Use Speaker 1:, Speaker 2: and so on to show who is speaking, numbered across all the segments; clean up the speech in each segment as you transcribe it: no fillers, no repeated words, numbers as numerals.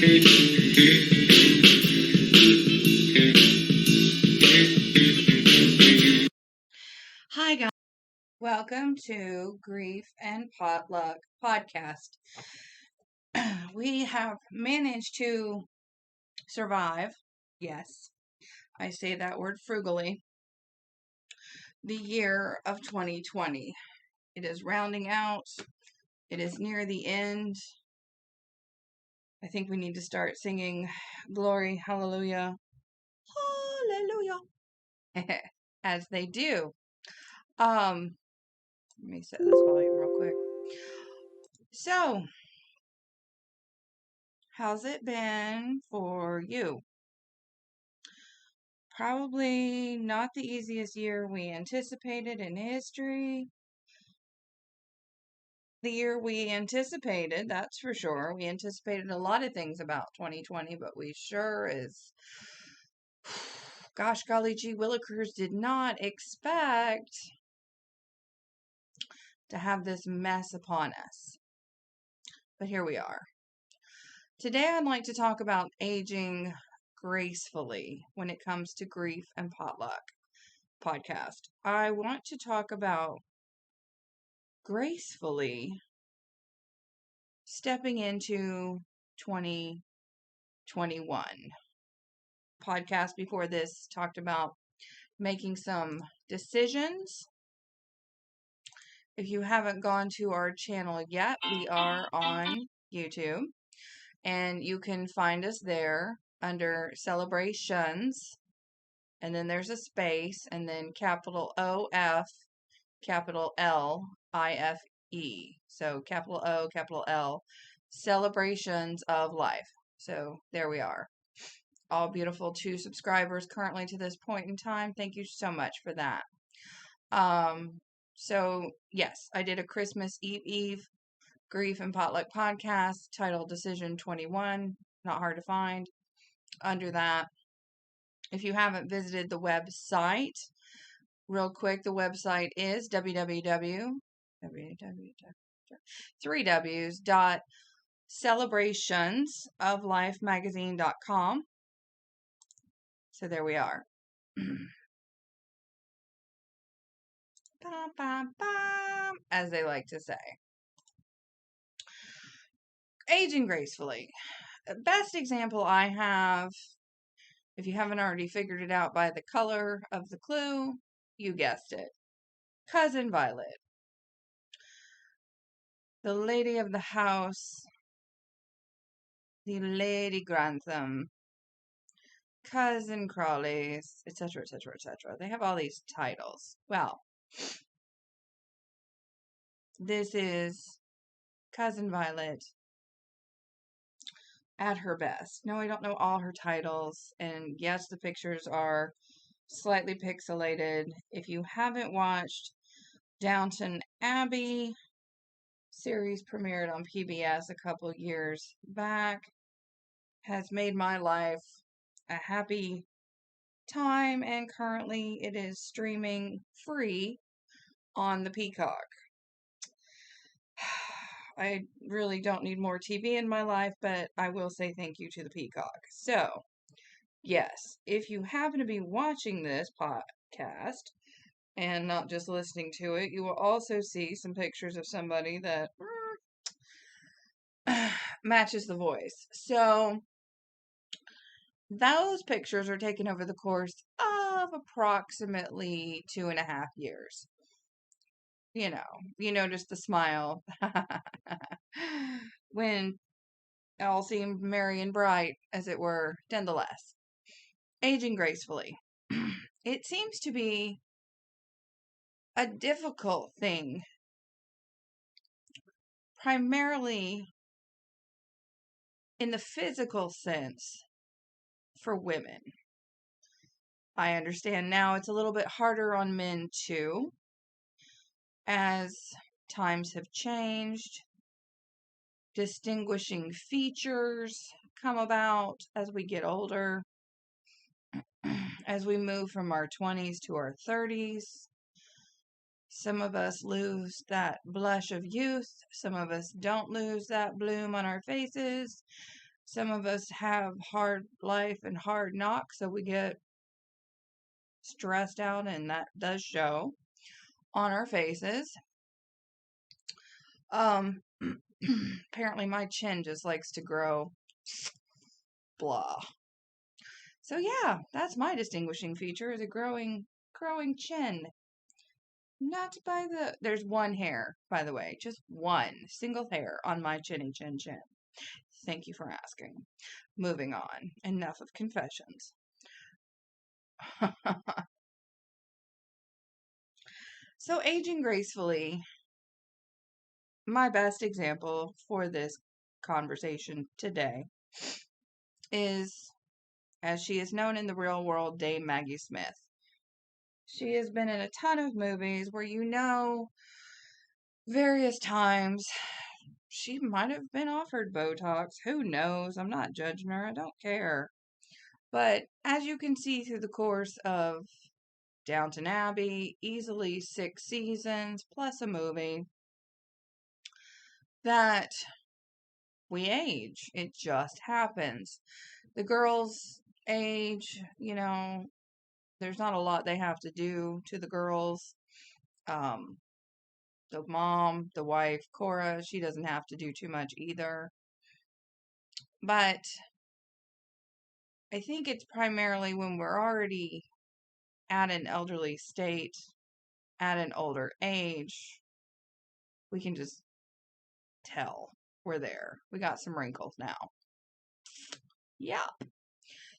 Speaker 1: Hi, guys. Welcome to Grief and Potluck podcast. We have managed to survive. Yes, I say that word frugally. The year of 2020. It is rounding out. It is near the end. I think we need to start singing Glory, Hallelujah, Hallelujah, as they do. Let me set this volume real quick. So, how's it been for you? Probably not the easiest year we anticipated in history. The year we anticipated, that's for sure. We anticipated a lot of things about 2020, but we sure as gosh golly gee willikers did not expect to have this mess upon us. But here we are. Today I'd like to talk about aging gracefully when it comes to Grief and Potluck podcast. I want to talk about gracefully stepping into 2021. Podcast before this talked about making some decisions. If you haven't gone to our channel yet, we are on YouTube, and you can find us there under celebrations, and then there's a space, and then capital OF, capital LIFE. So capital O, capital L, celebrations of life. So there we are. All beautiful 2 subscribers currently to this point in time. Thank you so much for that. So yes, I did a Christmas Eve Grief and Potluck podcast titled Decision 21. Not hard to find under that. If you haven't visited the website, real quick, the website is www.celebrationsoflifemagazine.com. So there we are. As they like to say. Aging gracefully. Best example I have, if you haven't already figured it out by the color of the clue, you guessed it. Cousin Violet. The lady of the house. The Lady Grantham. Cousin Crawleys, etc., etc., etc. They have all these titles. Well, this is Cousin Violet at her best. No, I don't know all her titles, and yes, the pictures are slightly pixelated. If you haven't watched Downton Abbey, series premiered on PBS a couple years back, has made my life a happy time, and currently it is streaming free on the Peacock. I really don't need more TV in my life, but I will say thank you to the Peacock. So, yes, if you happen to be watching this podcast and not just listening to it, you will also see some pictures of somebody that matches the voice. So, those pictures are taken over the course of approximately 2.5 years. You notice the smile when all seemed merry and bright, as it were, nonetheless. Aging gracefully. It seems to be a difficult thing, primarily in the physical sense, for women. I understand now it's a little bit harder on men too, as times have changed. Distinguishing features come about as we get older, as we move from our 20s to our 30s. Some of us lose that blush of youth. Some of us don't lose that bloom on our faces. Some of us have hard life and hard knocks, so we get stressed out, and that does show on our faces. Apparently my chin just likes to grow. Blah. So yeah, that's my distinguishing feature, is a growing chin. Not by there's one hair, by the way, just one single hair on my chinny chin chin. Thank you for asking. Moving on. Enough of confessions. So aging gracefully, my best example for this conversation today is, as she is known in the real world, Dame Maggie Smith. She has been in a ton of movies where, various times she might have been offered Botox. Who knows? I'm not judging her. I don't care. But as you can see through the course of Downton Abbey, easily 6 seasons plus a movie, that we age. It just happens. The girls age, there's not a lot they have to do to the girls. The mom, the wife, Cora, she doesn't have to do too much either. But I think it's primarily when we're already at an elderly state, at an older age, we can just tell we're there. We got some wrinkles now. Yeah.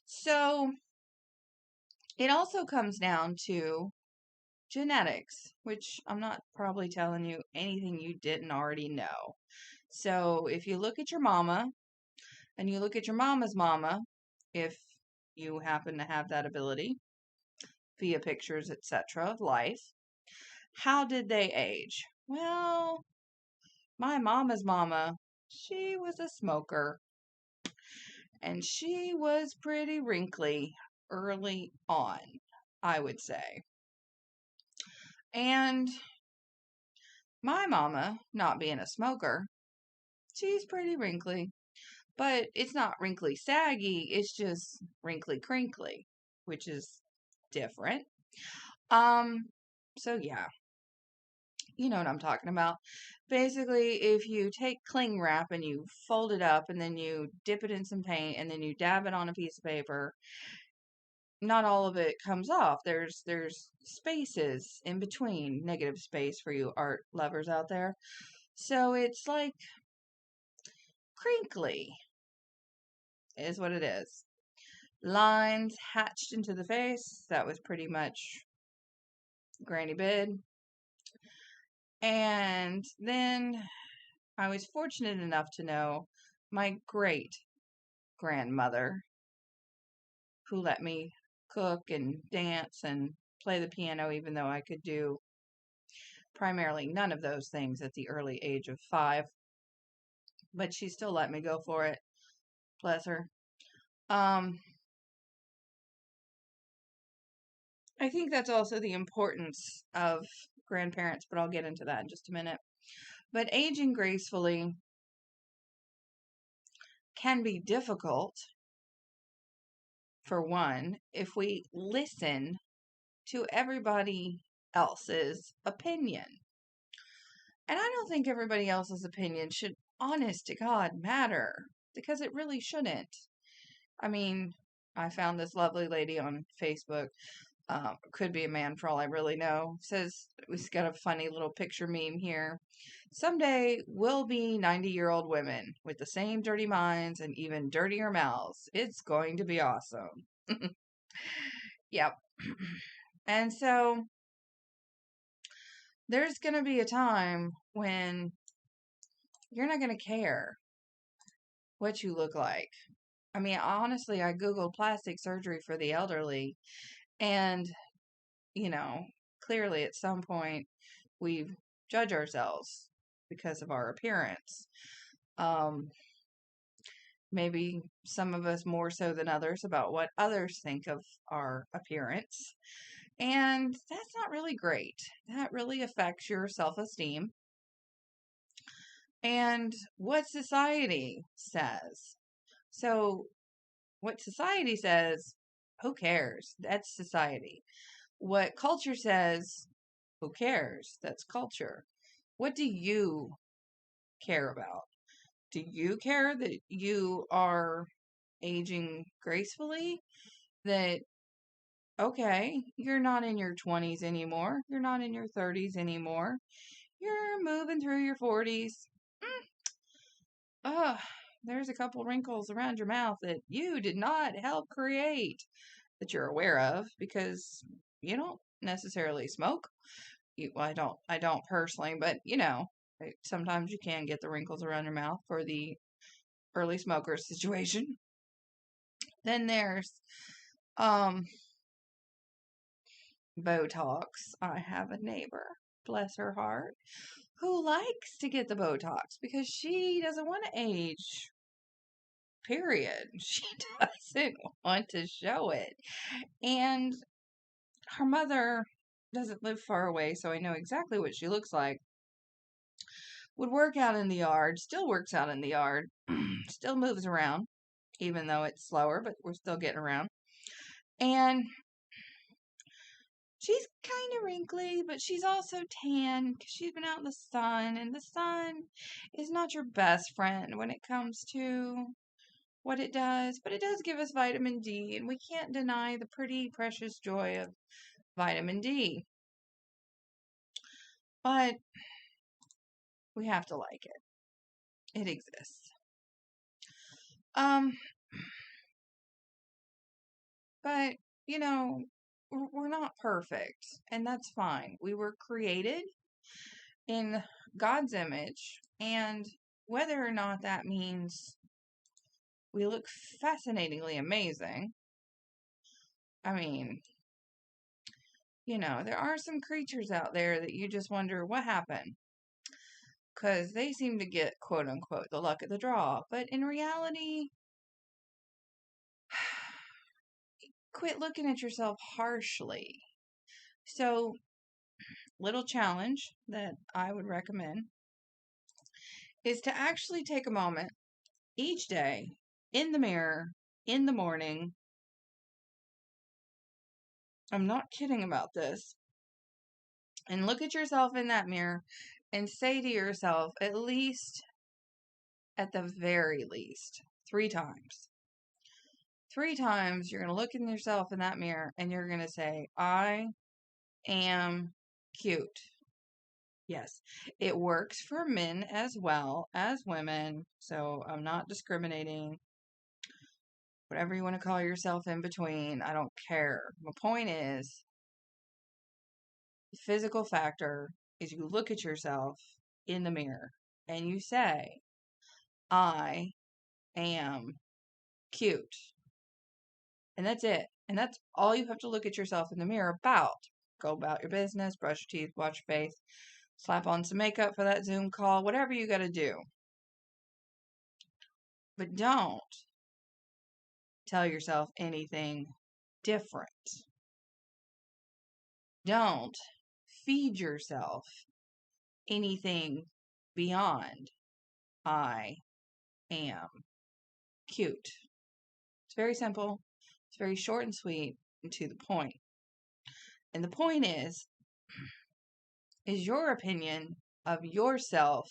Speaker 1: So it also comes down to genetics, which I'm not probably telling you anything you didn't already know. So if you look at your mama and you look at your mama's mama, if you happen to have that ability via pictures, etc., of life, how did they age? Well, my mama's mama, she was a smoker, and she was pretty wrinkly early on, I would say. And my mama, not being a smoker, she's pretty wrinkly. But it's not wrinkly saggy, it's just wrinkly crinkly, which is different. So yeah, you know what I'm talking about. Basically, if you take cling wrap and you fold it up and then you dip it in some paint and then you dab it on a piece of paper, not all of it comes off. There's spaces in between, negative space for you art lovers out there. So it's like crinkly is what it is. Lines hatched into the face. That was pretty much Granny Bid. And then I was fortunate enough to know my great grandmother, who let me cook and dance and play the piano, even though I could do primarily none of those things at the early age of 5. But she still let me go for it. Bless her. I think that's also the importance of grandparents, but I'll get into that in just a minute. But aging gracefully can be difficult, for one, if we listen to everybody else's opinion. And I don't think everybody else's opinion should, honest to God, matter, because it really shouldn't. I mean, I found this lovely lady on Facebook. Could be a man for all I really know. Says, we've got a funny little picture meme here. Someday we'll be 90-year-old women with the same dirty minds and even dirtier mouths. It's going to be awesome. Yep. And so there's going to be a time when you're not going to care what you look like. I mean, honestly, I Googled plastic surgery for the elderly, and, clearly at some point we judge ourselves because of our appearance. Maybe some of us more so than others about what others think of our appearance. And that's not really great. That really affects your self-esteem and what society says. So, what society says, who cares? That's society. What culture says, who cares? That's culture. What do you care about? Do you care that you are aging gracefully? That, okay, you're not in your 20s anymore. You're not in your 30s anymore. You're moving through your 40s. Ugh, there's a couple wrinkles around your mouth that you did not help create that you're aware of because you don't necessarily smoke. Well, I don't personally, but sometimes you can get the wrinkles around your mouth for the early smoker situation. Then there's um Botox. I have a neighbor, bless her heart, who likes to get the Botox because she doesn't want to age. Period. She doesn't want to show it. And her mother doesn't live far away, so I know exactly what she looks like. Would work out in the yard, still works out in the yard, still moves around, even though it's slower, but we're still getting around. And she's kind of wrinkly, but she's also tan because she's been out in the sun, and the sun is not your best friend when it comes to what it does, but it does give us vitamin D, and we can't deny the pretty, precious joy of vitamin D. But we have to like it. It exists. Um, but we're not perfect, and that's fine. We were created in God's image, and whether or not that means we look fascinatingly amazing, I mean, there are some creatures out there that you just wonder what happened because they seem to get quote unquote the luck of the draw. But in reality, quit looking at yourself harshly. So, little challenge that I would recommend is to actually take a moment each day in the mirror in the morning. I'm not kidding about this. And look at yourself in that mirror and say to yourself, at the very least, 3 times. 3 times you're going to look in yourself in that mirror and you're going to say, I am cute. Yes, it works for men as well as women. So I'm not discriminating. Whatever you want to call yourself in between, I don't care. My point is, the physical factor is you look at yourself in the mirror and you say, I am cute. And that's it. And that's all you have to look at yourself in the mirror about. Go about your business, brush your teeth, wash your face, slap on some makeup for that Zoom call, whatever you got to do. But don't tell yourself anything different. Don't feed yourself anything beyond I am cute. It's very simple. It's very short and sweet and to the point. And the point is your opinion of yourself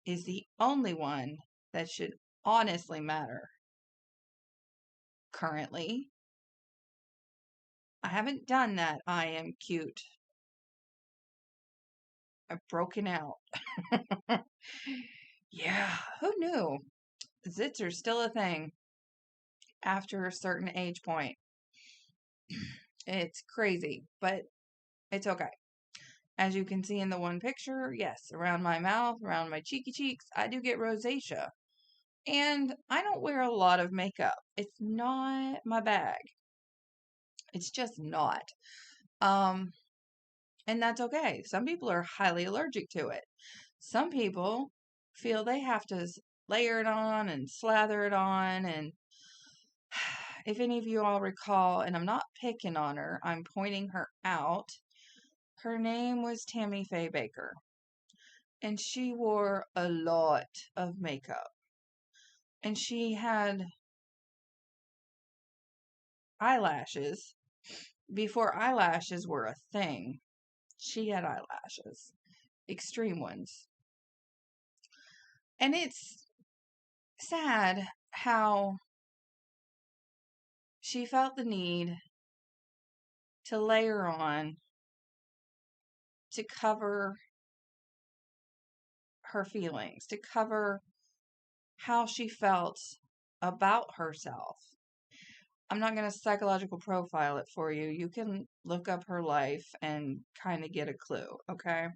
Speaker 1: is the only one that should honestly matter. Currently, I haven't done that I am cute. I've broken out. Yeah, who knew? Zits are still a thing after a certain age point. It's crazy, but it's okay. As you can see in the one picture, yes, around my mouth, around my cheeky cheeks, I do get rosacea. And I don't wear a lot of makeup. It's not my bag. It's just not. Um, and that's okay. Some people are highly allergic to it. Some people feel they have to layer it on and slather it on. And if any of you all recall, and I'm not picking on her, I'm pointing her out. Her name was Tammy Faye Baker. And she wore a lot of makeup. And she had eyelashes before eyelashes were a thing. She had eyelashes, extreme ones. And it's sad how she felt the need to layer on to cover her feelings, to cover how she felt about herself. I'm not going to psychological profile it for you. You can look up her life and kind of get a clue, okay?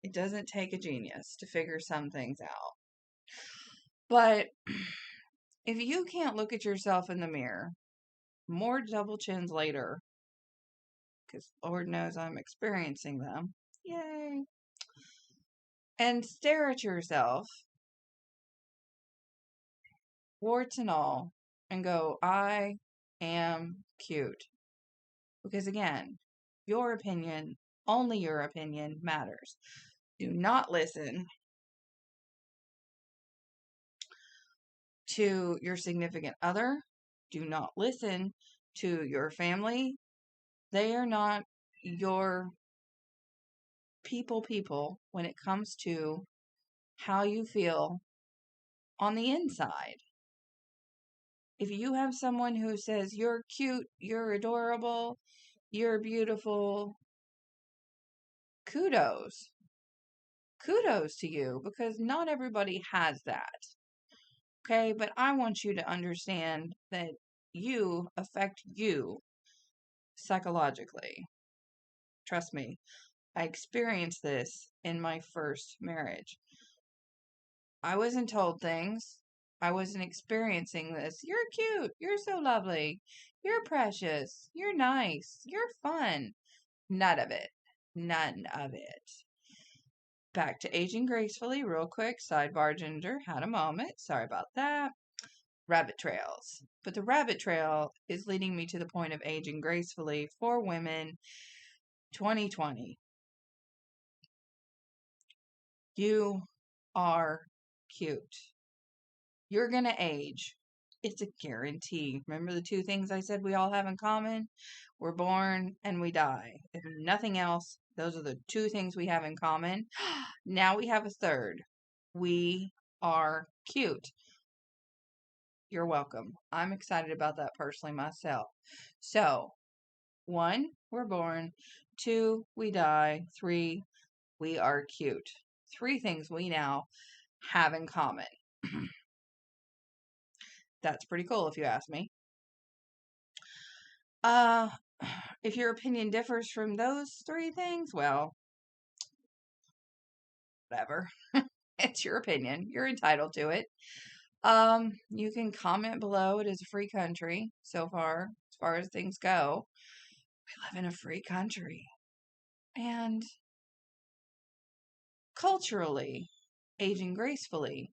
Speaker 1: It doesn't take a genius to figure some things out. But if you can't look at yourself in the mirror, more double chins later, because Lord knows I'm experiencing them, yay, and stare at yourself, warts and all, and go, I am cute. Because again, your opinion, only your opinion matters. Do not listen to your significant other. Do not listen to your family. They are not your people when it comes to how you feel on the inside. If you have someone who says you're cute, you're adorable, you're beautiful, kudos. Kudos to you, because not everybody has that. Okay, but I want you to understand that you affect you psychologically. Trust me, I experienced this in my first marriage. I wasn't told things. I wasn't experiencing this. You're cute. You're so lovely. You're precious. You're nice. You're fun. None of it. None of it. Back to aging gracefully, real quick. Sidebar Ginger had a moment. Sorry about that. Rabbit trails. But the rabbit trail is leading me to the point of aging gracefully for women 2020. You are cute. You're going to age. It's a guarantee. Remember the two things I said we all have in common? We're born and we die. If nothing else, those are the two things we have in common. Now we have a third. We are cute. You're welcome. I'm excited about that personally myself. So, 1, we're born. 2, we die. 3, we are cute. 3 things we now have in common. That's pretty cool if you ask me. If your opinion differs from those 3 things, well, whatever. It's your opinion. You're entitled to it. You can comment below. It is a free country so far, as far as things go. We live in a free country. And culturally, aging gracefully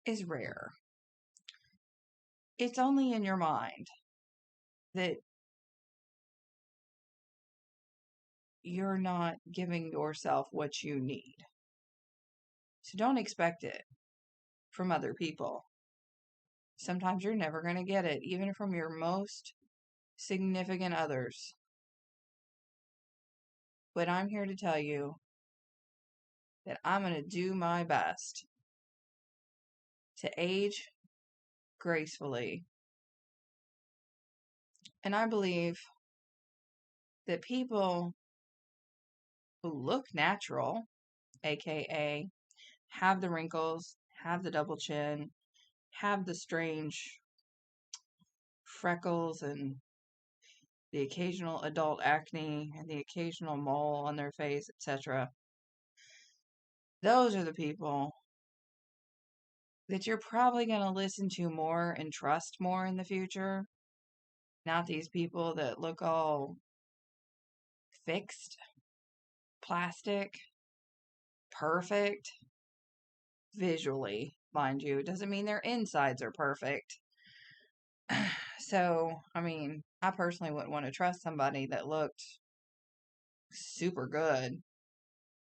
Speaker 1: is rare. It's only in your mind that you're not giving yourself what you need. So don't expect it from other people. Sometimes you're never going to get it, even from your most significant others. But I'm here to tell you that I'm going to do my best to age gracefully. And I believe that people who look natural, aka have the wrinkles, have the double chin, have the strange freckles and the occasional adult acne and the occasional mole on their face, etc. Those are the people that you're probably going to listen to more and trust more in the future. Not these people that look all fixed, plastic, perfect, visually, mind you. It doesn't mean their insides are perfect. So, I mean, I personally wouldn't want to trust somebody that looked super good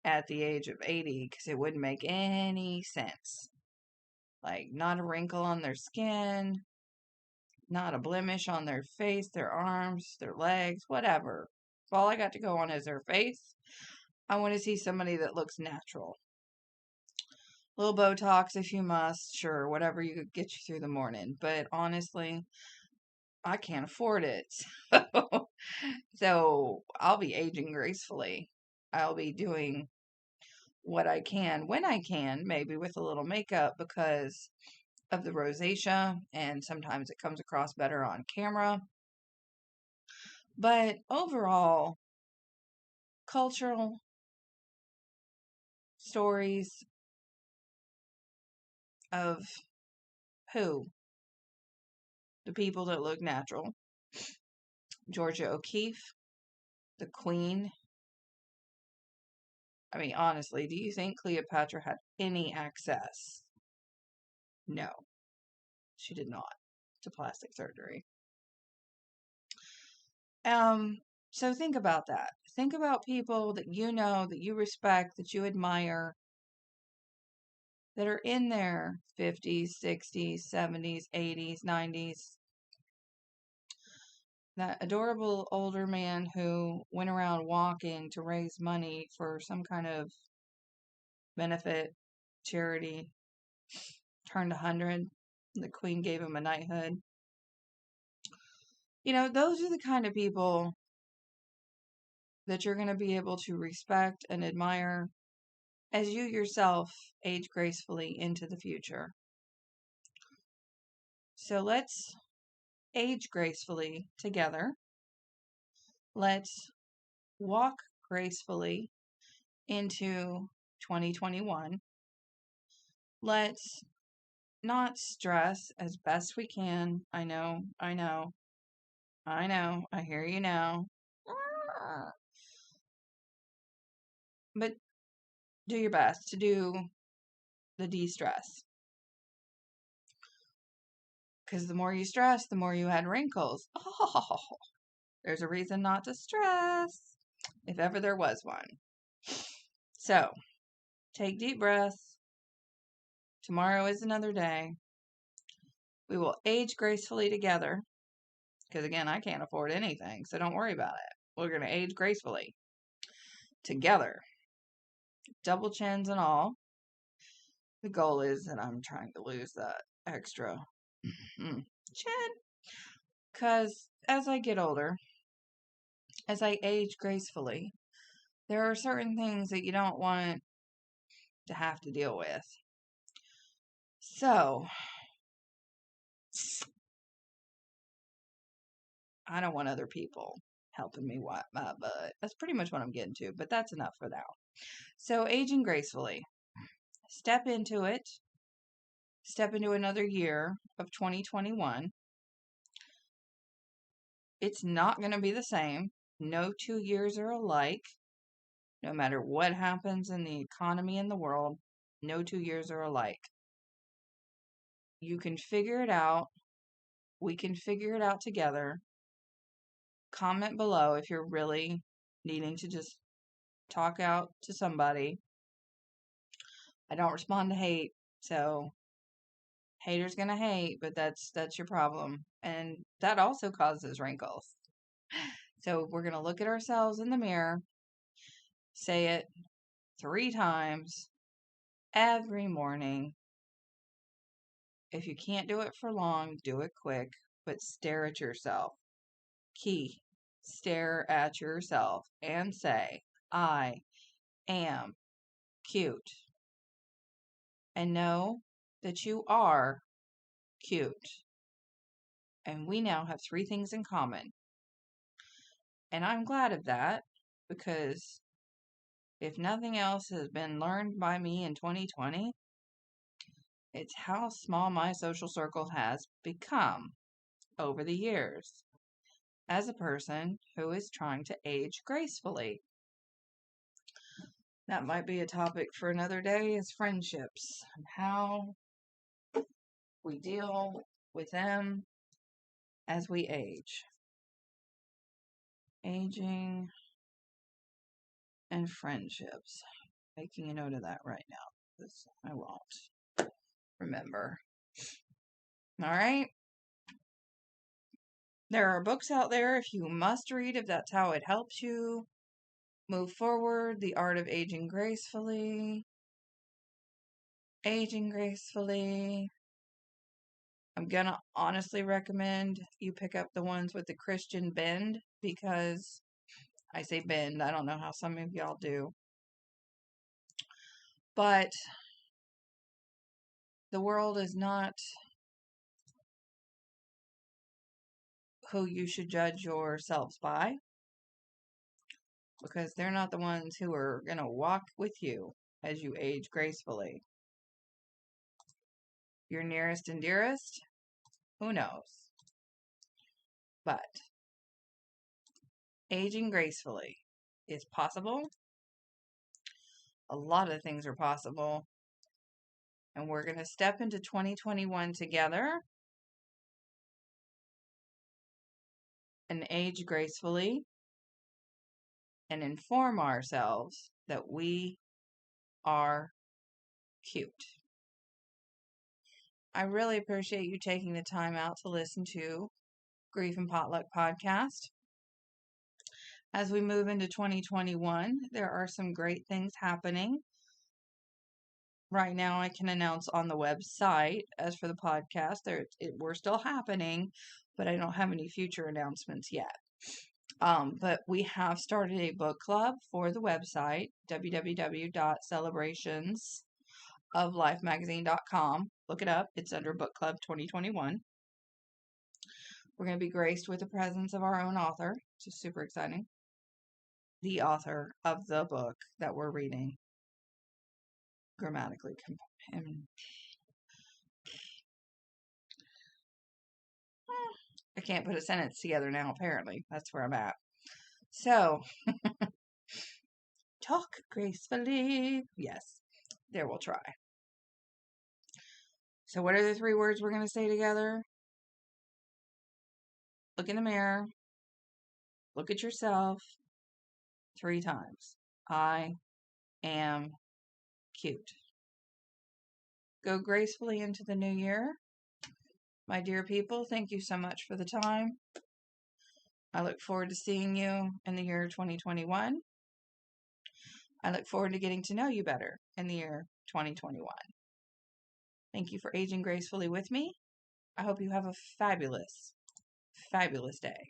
Speaker 1: at the age of 80 because it wouldn't make any sense. Like, not a wrinkle on their skin, not a blemish on their face, their arms, their legs, whatever. If all I got to go on is their face, I want to see somebody that looks natural. A little Botox if you must, sure, whatever you could get you through the morning. But honestly, I can't afford it. So I'll be aging gracefully. I'll be doing what I can when I can, maybe with a little makeup because of the rosacea, and sometimes it comes across better on camera. But overall, cultural stories of who? The people that look natural. Georgia O'Keeffe, the Queen. I mean, honestly, do you think Cleopatra had any access? No, she did not to plastic surgery. So think about that. Think about people that you know, that you respect, that you admire, that are in their 50s, 60s, 70s, 80s, 90s. That adorable older man who went around walking to raise money for some kind of benefit, charity, turned 100. The Queen gave him a knighthood. You know, those are the kind of people that you're going to be able to respect and admire as you yourself age gracefully into the future. So let's age gracefully together. Let's walk gracefully into 2021. Let's not stress as best we can. I know, I hear you now. But do your best to do the de-stress. Because the more you stress, the more you had wrinkles. Oh, there's a reason not to stress, if ever there was one. So, take deep breaths. Tomorrow is another day. We will age gracefully together. Because again, I can't afford anything, so don't worry about it. We're going to age gracefully together. Double chins and all. The goal is that I'm trying to lose that extra chin. Because as I get older, as I age gracefully, there are certain things that you don't want to have to deal with. So, I don't want other people helping me wipe my butt. That's pretty much what I'm getting to, but that's enough for now. So, aging gracefully. Step into it. Step into another year of 2021. It's not going to be the same. No 2 years are alike. No matter what happens in the economy in the world, no 2 years are alike. You can figure it out. We can figure it out together. Comment below if you're really needing to just talk out to somebody. I don't respond to hate, so haters gonna hate, but that's your problem. And that also causes wrinkles. So we're gonna look at ourselves in the mirror, say it 3 times every morning. If you can't do it for long, do it quick, but stare at yourself. Key, stare at yourself and say, I am cute. And know that you are cute. And we now have 3 things in common. And I'm glad of that, because if nothing else has been learned by me in 2020, it's how small my social circle has become over the years as a person who is trying to age gracefully. That might be a topic for another day, is friendships and how we deal with them as we age. Aging and friendships. Making a note of that right now, because I won't. remember. All right? There are books out there if you must read, if that's how it helps you move forward. The Art of Aging Gracefully. Aging Gracefully. I'm gonna honestly recommend you pick up the ones with the Christian bend, because I say bend, I don't know how some of y'all do. But the world is not who you should judge yourselves by, because they're not the ones who are going to walk with you as you age gracefully. Your nearest and dearest, who knows? But aging gracefully is possible. A lot of things are possible. And we're going to step into 2021 together and age gracefully and inform ourselves that we are cute. I really appreciate you taking the time out to listen to Grief and Potluck podcast. As we move into 2021, there are some great things happening. Right now, I can announce on the website, as for the podcast, we're still happening, but I don't have any future announcements yet. But we have started a book club for the website, www.celebrationsoflifemagazine.com. Look it up. It's under Book Club 2021. We're going to be graced with the presence of our own author, which is super exciting. The author of the book that we're reading. Grammatically. I can't put a sentence together now, apparently. That's where I'm at. So, talk gracefully. Yes, there we'll try. So, what are the 3 words we're going to say together? Look in the mirror. Look at yourself 3 times. I am cute. Go gracefully into the new year. My dear people, thank you so much for the time. I look forward to seeing you in the year 2021. I look forward to getting to know you better in the year 2021. Thank you for aging gracefully with me. I hope you have a fabulous, fabulous day.